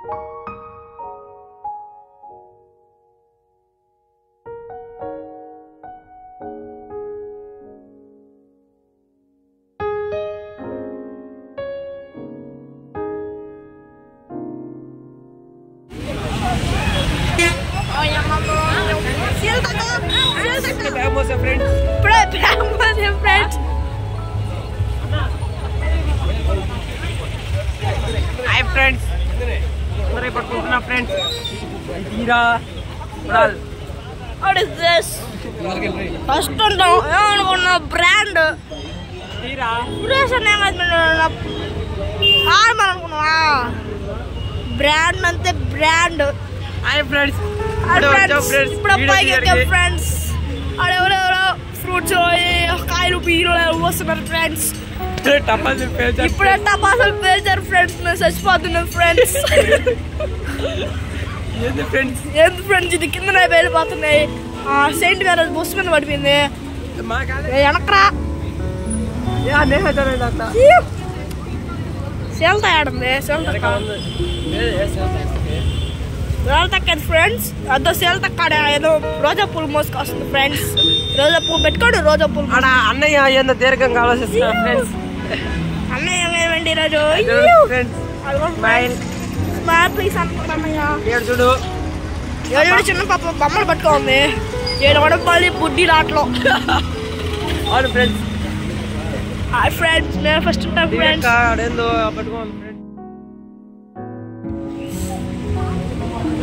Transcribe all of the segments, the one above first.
Hi friends. Mari pattuntuna friends. Tira. What is this? First one brand. Tira. Brand ante brand. Hi friends. Friends. Fruits కాయలు పీరులు వస్తున్నారు friends. ఇప్పుడే టపాసులు పేల్చారు friends. మేము చచ్చిపోతున్నాం friends. ఏంది friends ఇది కిందనే వెళ్ళిపోతున్నాయి. సెయింట్ మ్యారేజ్ బస్సు మీద పడిపోయింది. వెనకరా సేల్తా ఆడండి. సేల్తక్క ఫ్రెండ్స్. అదో సేల్తక్క ఏదో రోజా పూలు మోసుకొస్తుంది ఫ్రెండ్స్. రోజా పూలు పెట్టుకోండి. రోజా పూలు అన్నయ్య ఏందో దీర్ఘంగా ఆలోచిస్తున్నారు ఫ్రెండ్స్. అన్నయ్య ఏమేమండి ఈరోజు ప్లీజ్ అన్నయ్య చూడు ఏడు చిన్న పాప బొమ్మలు పట్టుకోండి. ఏడు కూడా మళ్ళీ బుడ్డి రాట్లో. అవును ఫ్రెండ్స్. Hi friends. మేము ఫస్ట్ ఉంటాం ఫ్రెండ్స్. ఏందో పట్టుకోండి ఫ్రెండ్స్.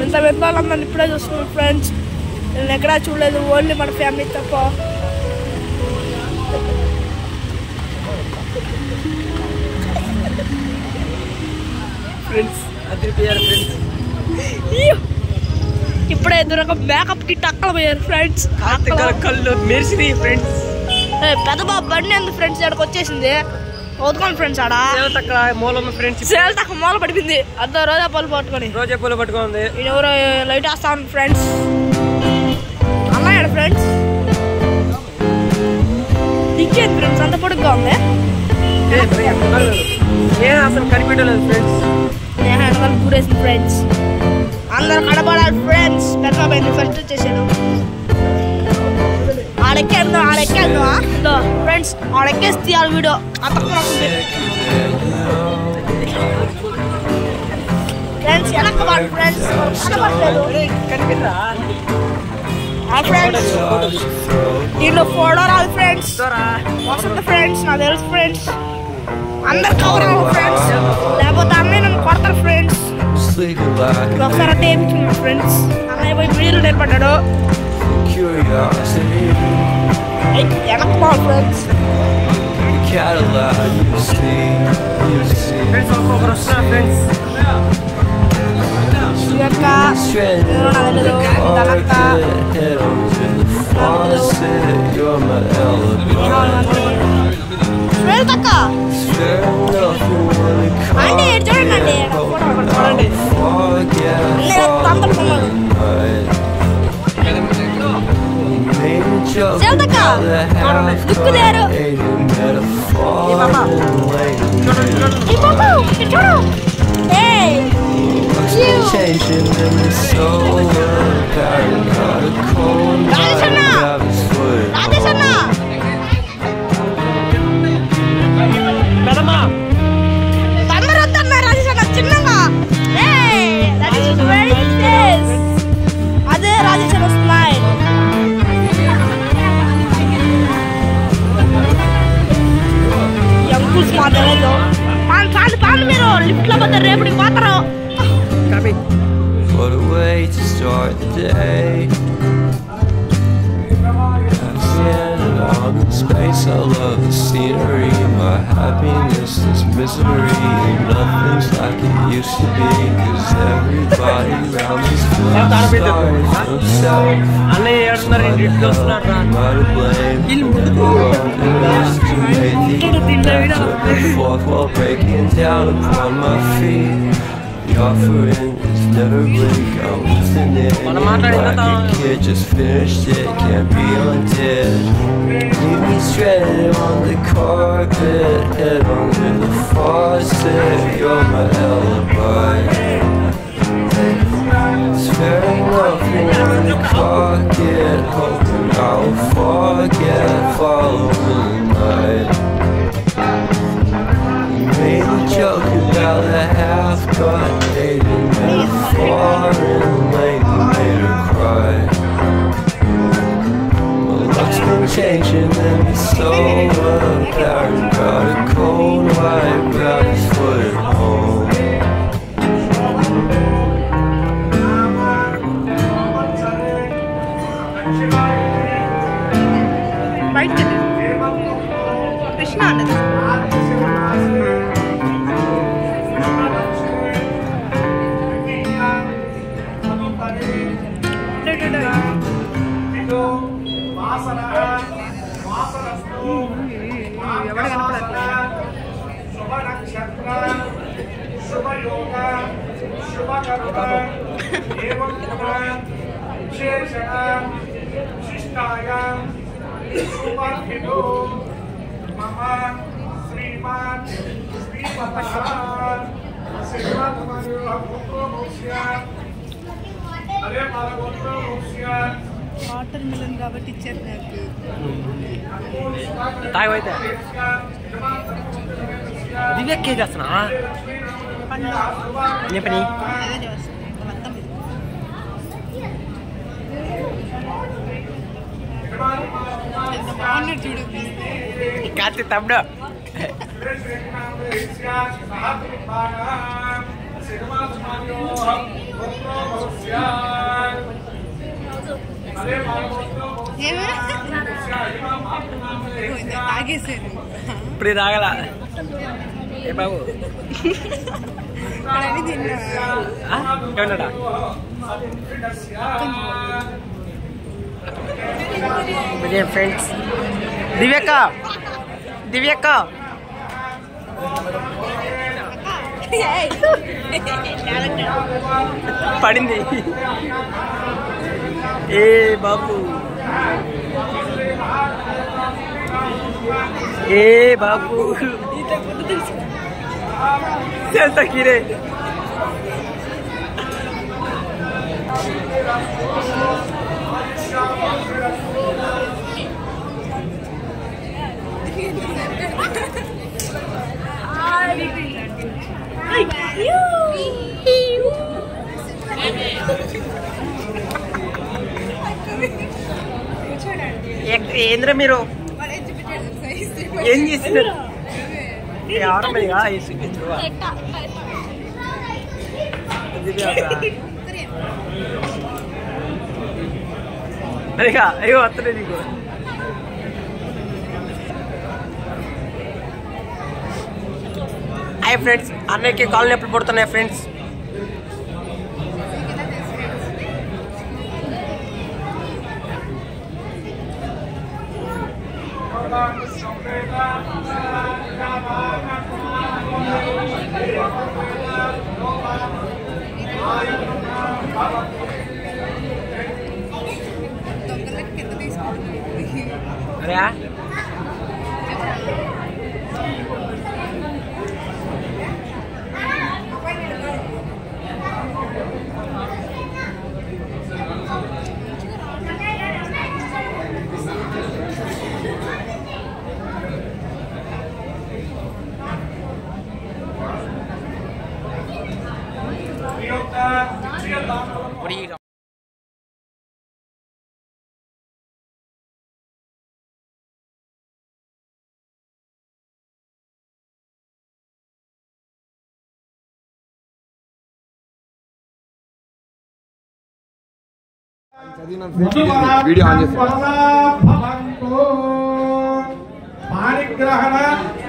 ఇంత వెళ్ళాలని ఇప్పుడే చూస్తున్నాం ఫ్రెండ్స్. నేను ఎక్కడా చూడలేదు. ఓన్లీ మన ఫ్యామిలీ తప్ప. ఫ్రెండ్స్ అదిరిపోయారు ఫ్రెండ్స్. ఇప్పుడే ఎదురుగా మేకప్ కి టక్కలు పోయారు ఫ్రెండ్స్. కళ్ళు మెరిసి ఫ్రెండ్స్. పెద్ద బాబు బండి ఎందుకు ఫ్రెండ్స్ ఇక్కడికి వచ్చేసింది. వదుకోండి ఫ్రెండ్స్. ఆడ మూలం ఫ్రెండ్స్. సేల్ తక్కువ మూల పడిపోయింది. అదో రోజా పూలు పట్టుకొని. రోజా పూలు పట్టుకుంది. ఎవరో లైట్ వేస్తా ఉంది ఫ్రెండ్స్. అన్నాడు ఫ్రెండ్స్. దిక్కేది ఫ్రెండ్స్. అంత పొడుగ్గా ఉంది. అసలు కనిపెట్టలేదు ఫ్రెండ్స్. నేను పూరేసింది ఫ్రెండ్స్. అందరూ కనబడాలి ఫ్రెండ్స్. పెద్ద బాబు ఫస్ట్ వచ్చేసాడు. ఆడెక్కేద్దాం ఫ్రెండ్స్. ఆడెక్కేసి తీయాలి వీడియో. అంత ఫ్రెండ్స్ వెనక్కవాలి ఫ్రెండ్స్. కనబడలేదు ఫ్రెండ్స్. దీంట్లో ఫోటో రాదు ఫ్రెండ్స్. వస్తుంది ఫ్రెండ్స్. నాకు తెలుసు ఫ్రెండ్స్. అందరు కవర్ అవ్వాలి ఫ్రెండ్స్. లేకపోతే అన్నయ్య నన్ను కొడతారు ఫ్రెండ్స్. ఒకసారి టేప్ ఇచ్చింది ఫ్రెండ్స్. అన్నయ్య పోయి వీడియోలు నిలబడ్డాడు. వెనక్కి పోవాలి ఫ్రెండ్స్. అంటే చూడండి దుక్కుదారు. చిన్నగా అదే రాజేశ్వర స్మైల్. అంకుల్స్ మా తెలియదు. పాలు మీరు లిఫ్ట్ లో పోతే రేపటికి పోతారు. What a way to start the day. Standing on the space, I love the scenery. My happiness is misery. Nothing's like it used to be. Cause everybody around me's full of stars. No self. I'm to blame. You underestimate the impact of the fourth while breaking down upon my feet. The offering is never blink. I'm listening. Like a kid just finished it, can't be undid. Leave me stranded on the carpet, head under the faucet. You're my alibi. half-cut dating metaphor in late made her cry. Well, looks been changing and it's so apparent. Got a cold white, got his foot at home. Krishna అన్నది ఎవడ కనపడట్లేదు water melon కాబట్టి ఇచ్చారు నాకు తాగైతే దివ్యక్కే చేస్తున్నా ఏ పని బాగున్నాడు చూడు కాచి తమ్ముడు తాగేసారు ఇప్పుడు తాగల ఏ బాబు అవి తిన్నా ఏమన్నాడా ఫ్రెండ్స్ దివ్యక్క దివ్యక్క పడింది ఏ బాబు ఏ బాబు తెలుసా కిరే ఏంద్ర మీరు ఏం చేస్తున్నారు అదేగా అయ్యో వస్తలే నీకు హాయ్ ఫ్రెండ్స్ అన్నయ్యకి కాళ్ళు నొప్పులు పడుతున్నాయి ఫ్రెండ్స్ అరే What are you doing? Video on చేసి పాణిగ్రహణ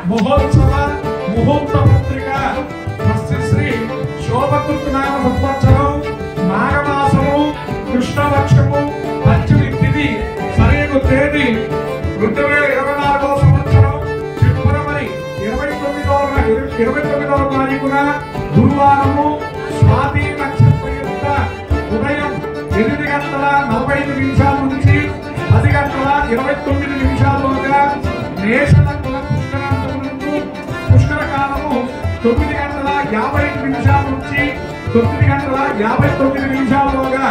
మహోత్సవ ముహూర్త పత్రిక శ్రీ శోభకృతనామ సంవత్సరం మాఘమాసము కృష్ణపక్షము పంచమి తిథి సరైన తేదీ 2024 సంవత్సరం ఫిబ్రవరి 29వ తారీఖున గురువారము స్వాతి నక్షత్రం యొక్క ఉదయం 8:45 నుంచి 10:29 మేషలగ్న పుష్కరాంతమునందు పుష్కర కాలము 9:55 నుంచి 9:59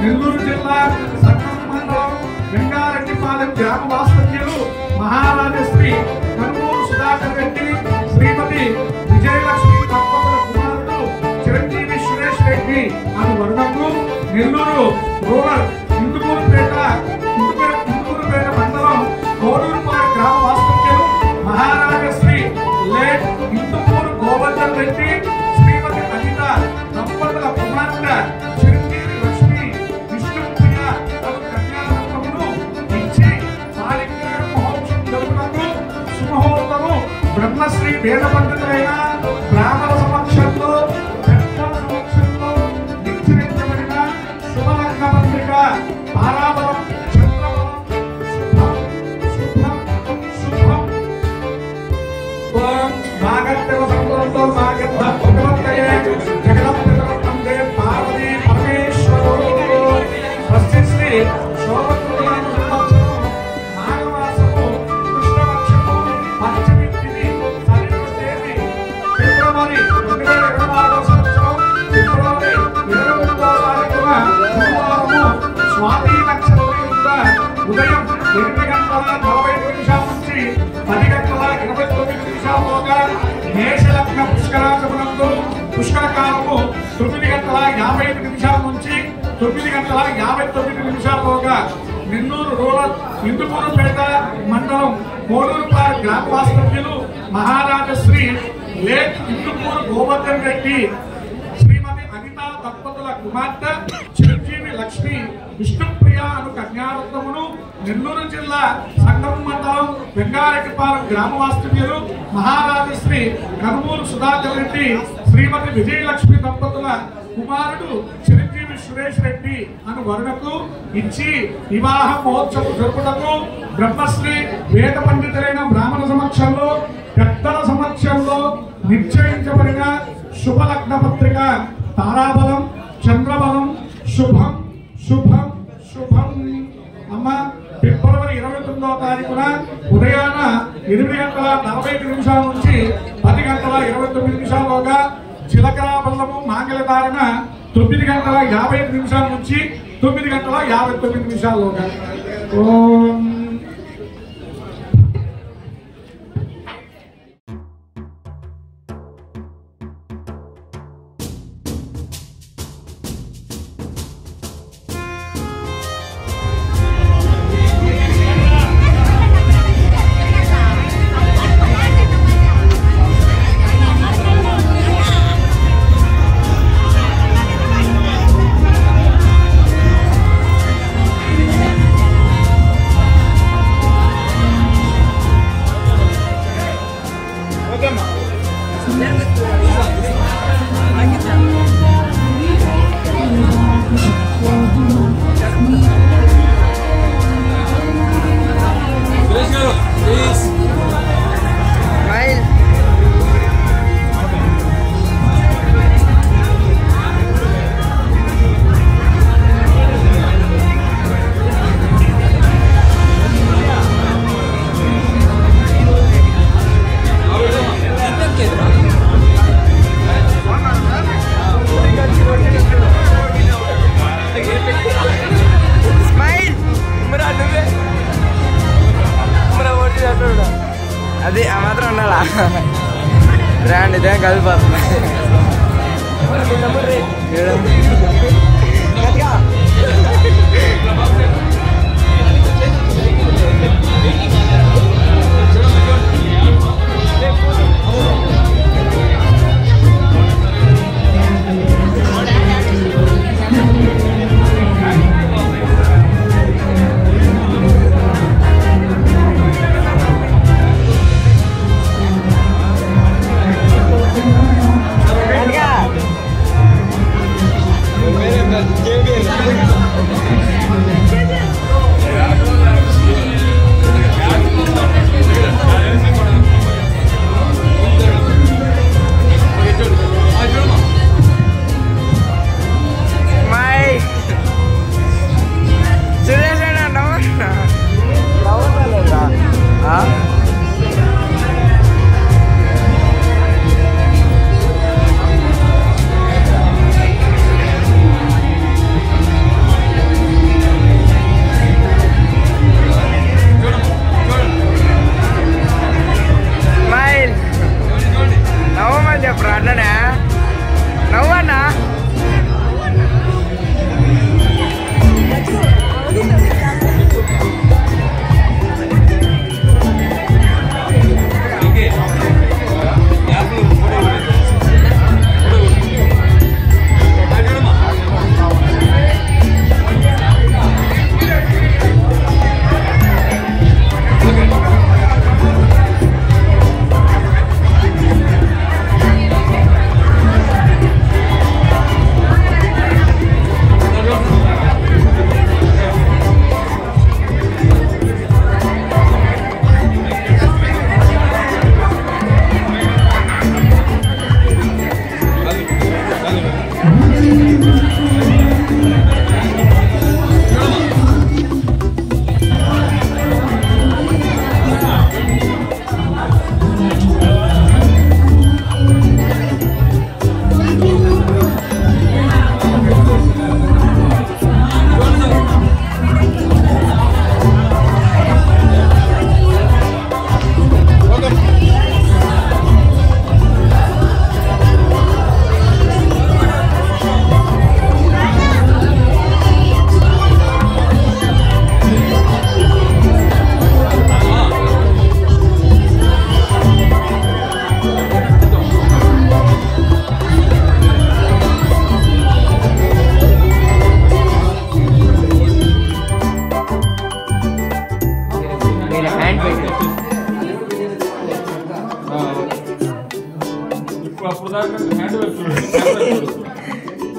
నెల్లూరు జిల్లా సంగం మండలం వెంగారెడ్డిపాలెం గ్రామ వాస్తవ్యులు మహారాజశ్రీ కర్నూలు సుధాకర్ రెడ్డి శ్రీమతి విజయలక్ష్మి దంపతుల కుమార్ లక్ష్మి అని వర్గము నెల్లూరు రూరల్ ఇందుకూరుపేట మండలం కోడూరుపాడు గ్రామ వాస్తవ్యులు మహారాజశ్రీ లేట్ ఇందుకూరు గోవర్ధన్ రెడ్డి శ్రీమతి అనిత దంపతుల కుమార్తె చిరంజీవి లక్ష్మి విష్ణుప్రియ అను కన్యారత్నమును ఇచ్చి సాలిగ్రామ మహోత్సవం జరుగుటకు సుముహూర్తము బ్రహ్మశ్రీ వేద పండితులైన బ్రాహ్మణ సమక్షంలో నిశ్చయించబడిన శుభలగ్న పత్రిక తారాబలం చంద్రబలం శుభం శుభం ఓం నాగదేవ సంతో నాగేంద్ర భగవంతయే జగదంబే పార్వతీ పరమేశ్వరో శ్రీ శోభకృతనామ సంవత్సరం నాగమాసము కృష్ణపక్షము పంచమి తిథి సరిగ్గా తేదీ ఫిబ్రవరి 2024 సంవత్సరం ఫిబ్రవరి 22వ తారీఖున గురువారము స్వాతి నక్షత్రం ఉదయం 8:40 నుంచి 10:29 మేషలగ్న పుష్కరాశమునందు పుష్కర కాలము 9:55 నుంచి 9:59 నెల్లూరు రూరల్ ఇందుకూరుపేట మండలం కోడూరుపాడు గ్రామ వాస్తవ్యులు మహారాజశ్రీ లేట్ ఇందుకూరు గోవర్ధన్ రెడ్డి శ్రీమతి అనిత దంపతుల కుమార్తె చిరంజీవి లక్ష్మి విష్ణుప్రియ అను కన్యారత్నమును నెల్లూరు జిల్లా సంగం మండలం వెంగారెడ్డిపాలెం గ్రామ వాస్తవ్యులు మహారాజశ్రీ కనుమూరు సుధాకర్ రెడ్డి శ్రీమతి విజయలక్ష్మి దంపతుల కుమారుడు చిరంజీవి సురేష్ రెడ్డి అను వరుణకు ఇచ్చి వివాహ మహోత్సవం జరుపుటకు బ్రహ్మశ్రీ వేద పండితులైన బ్రాహ్మణ సమక్షంలో పెద్దల సమక్షంలో నిశ్చయించబడిన శుభలగ్న పత్రిక తారాబలం చంద్రబలం శుభం శుభం శుభం అమ్మ ఫిబ్రవరి 29వ తారీఖున ఉదయాన 8:45 నుంచి 10:29 చిలకరాబల్లము మాంగళధారణ 9:55 నుంచి 9:59 ఓం అది ఆ మాత్రం ఉండాలా బ్రాండ్ ఇదే కలిపి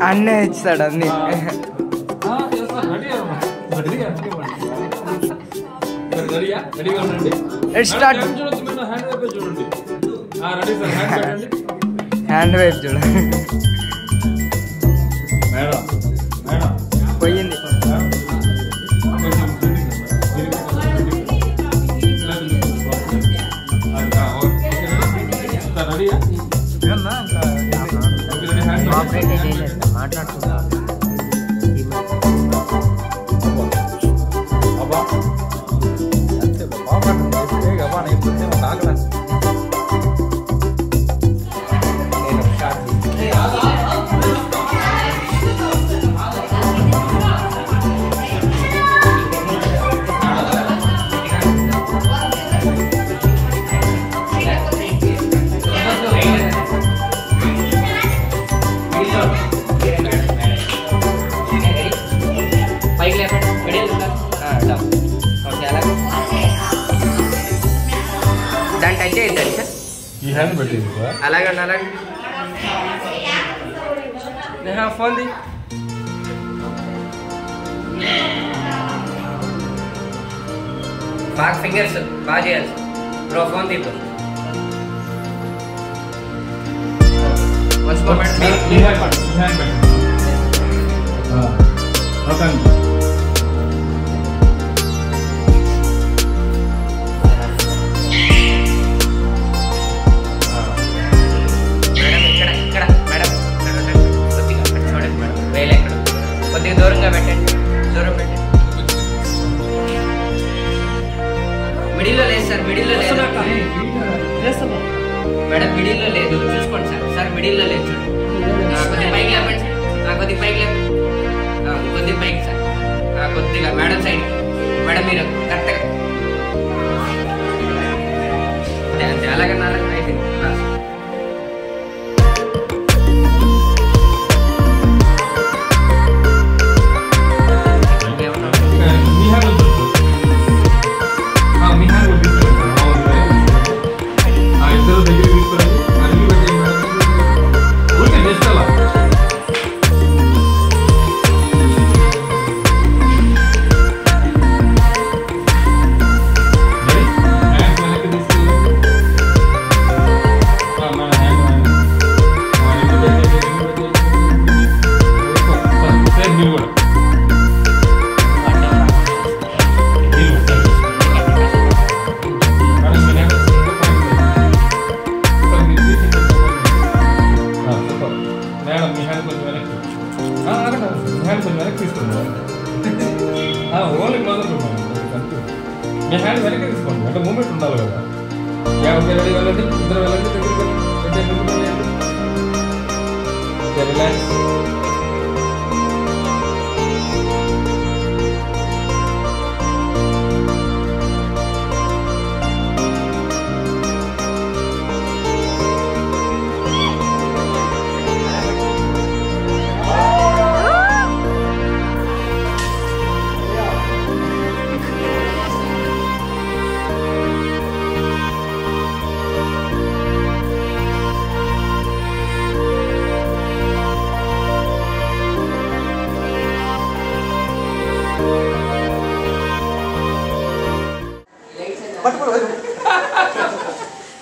అన్నే ఇస్తాడు అన్ని. హ్యాండ్ వైప్ చూడ పోయింది. మాట్లాడుతున్నారు దాని టచ్ అయ్యిందండి సార్. ఈ హ్యాండ్ పెట్టింది అలాగండి అలాగే ఫోన్ ది. బాగా ఫింగర్స్ బాగా చేయాలి సార్. బ్రో ఫోన్ తీద్దాం. వన్స్ ఫోర్ కొద్దిగా దూరంగా పెట్టండి. దూరం పెట్టండి. మిడిల్లో లేదు సార్. మిడిల్లో లేదు మేడం. మిడిల్లో లేదు చూసుకోండి సార్. సార్ మిడిల్లో లేదు చూడండి. కొద్దిగా పైకి లేపండి సార్. కొద్దిగా పైకి లేపండి. కొద్దిగా పైకి సార్. కొద్దిగా మేడం సైడ్. మేడం మీరు కరెక్ట్గా అంతే. అలాగన్నా అలాగే అయిపోయింది. మీ హ్యాండ్ వెనక్కి తీసుకోండి. అంటే మూమెంట్ ఉండాలి కదా. ఓకే రెడీ వెళ్ళండి. ఇద్దరు వెళ్ళండి. రిలాక్స్.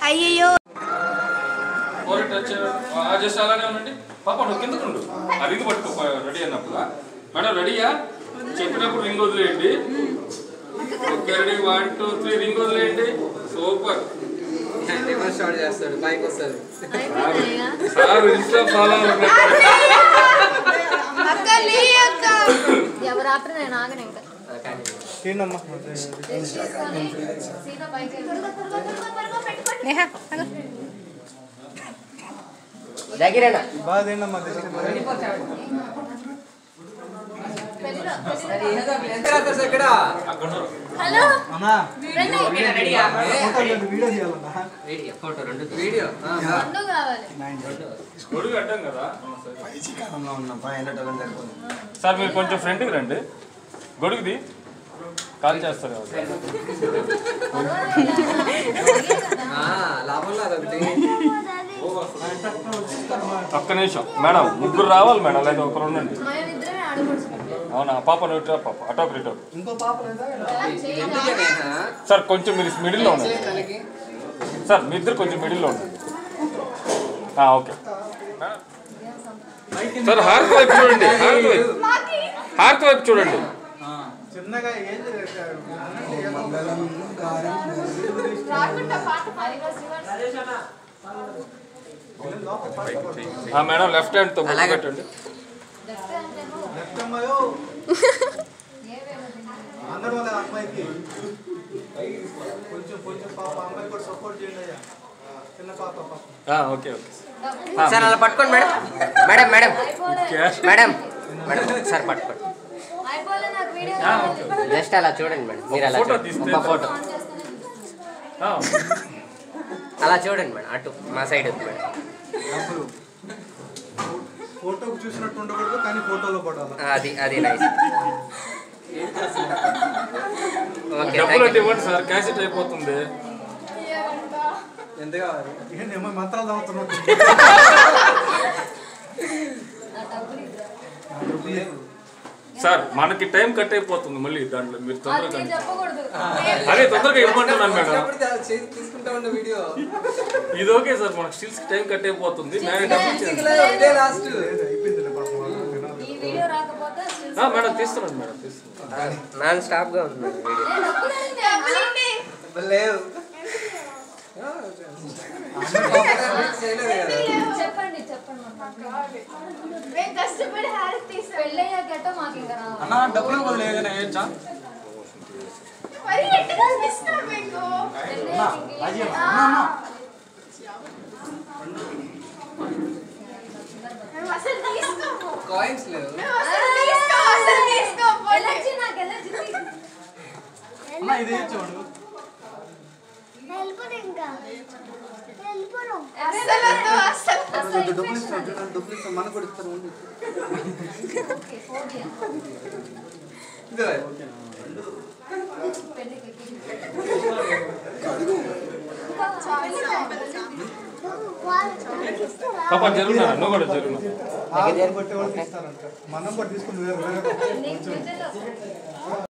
అయ్యయ్యో జస్ట్ అలానే ఉండండి. పాప నువ్వు కిందకు ఉండు. ఆ రింగ్ పట్టుకో రెడీ అన్నప్పుడు. మేడం రెడీయా? చెప్పినప్పుడు రింగ్ వదిలేయండి. ఓకే రెడీ 1 2 3 రింగ్ వదిలేయండి. సూపర్. స్టార్ట్ చేస్తాడు. పైకి వస్తుంది సార్ ఇన్స్టా ఫాలో ఎవరు ఆపరు నేను ఆగను ఇంకా. దగ్గరేనా హలో ఫోటో రెండు వీడియో రెండు కావాలి. గొడుగు అడ్డం కదా సార్. మీరు కొంచెం ఫ్రంట్కి రండి. గొడుగుది కాల్ చేస్తారు లాభం లేదు ఒకటి. ఒక్క నిమిషం మేడం, ముగ్గురు రావాలి మేడం, లేదా ఒకరు ఉండండి. మేమిద్దరమే ఆడపడుచుకుంటాం. అవునా? పాప నువ్వు పాప అటోకి ఇటో. ఇంకో పాప లేదా సార్ కొంచెం మీరు మిడిల్లో ఉండండి. సార్ మీ ఇద్దరు కొంచెం మిడిల్లో ఉండండి. ఓకే సార్, హారతి వైపు చూడండి, హారతి వైపు చూడండి. చిన్నగా ఏం మేడం లెఫ్ట్ హ్యాండ్ తో పెట్టండి. అందరూ వాళ్ళ అమ్మాయికి కొంచెం కొంచెం పాప అమ్మాయి కూడా సపోర్ట్ చేయండి అయ్యా. చిన్న పాప ఓకే ఓకే సార్ అలా పట్టుకోండి madam. Madam madam madam madam sir పట్టుకోండి. జస్ట్ అలా చూడండి మేడం. మీరు అలా ఒక ఫోటో అలా చూడండి మేడం. అటు మా సైడ్ ఉంది మేడం. ఫోటోకు చూసినట్టు ఉండకూడదు, కానీ ఫోటోలో పడాలి. అది నైస్. ఓకే డబ్బులు అంటే ఇవ్వండి సార్, క్యాసెట్ అయిపోతుంది. ఎంత కావాలి? ఏంటేమో మంత్రాలు చదువుతున్నట్టు. సార్ మనకి టైం కట్ అయిపోతుంది మళ్ళీ దాంట్లో, మీరు తొందరగా అదే తొందరగా ఇవ్వమంటున్నాను మేడం. ఇది ఓకే సార్, మనకి స్టిల్స్ టైం కట్ అయిపోతుంది. మేడం తీస్తున్నాను మేడం, తీస్తున్నాను. నాన్ స్టాప్ గా ఉంది లేవు. చెప్పండి పెళ్ళయ్యాకటో మాకు ఇంకా రావాలి. డబ్బులు లేదన్నా కాయిన్స్ లేవు. ఇది చూడు డబ్బులు ఇస్తాం, మనకు కూడా ఇస్తారు. పాప జరుగునా, నువ్వు కూడా జరుగునా. కొట్టే వాళ్ళకి ఇస్తారంట, మనం కూడా తీసుకుని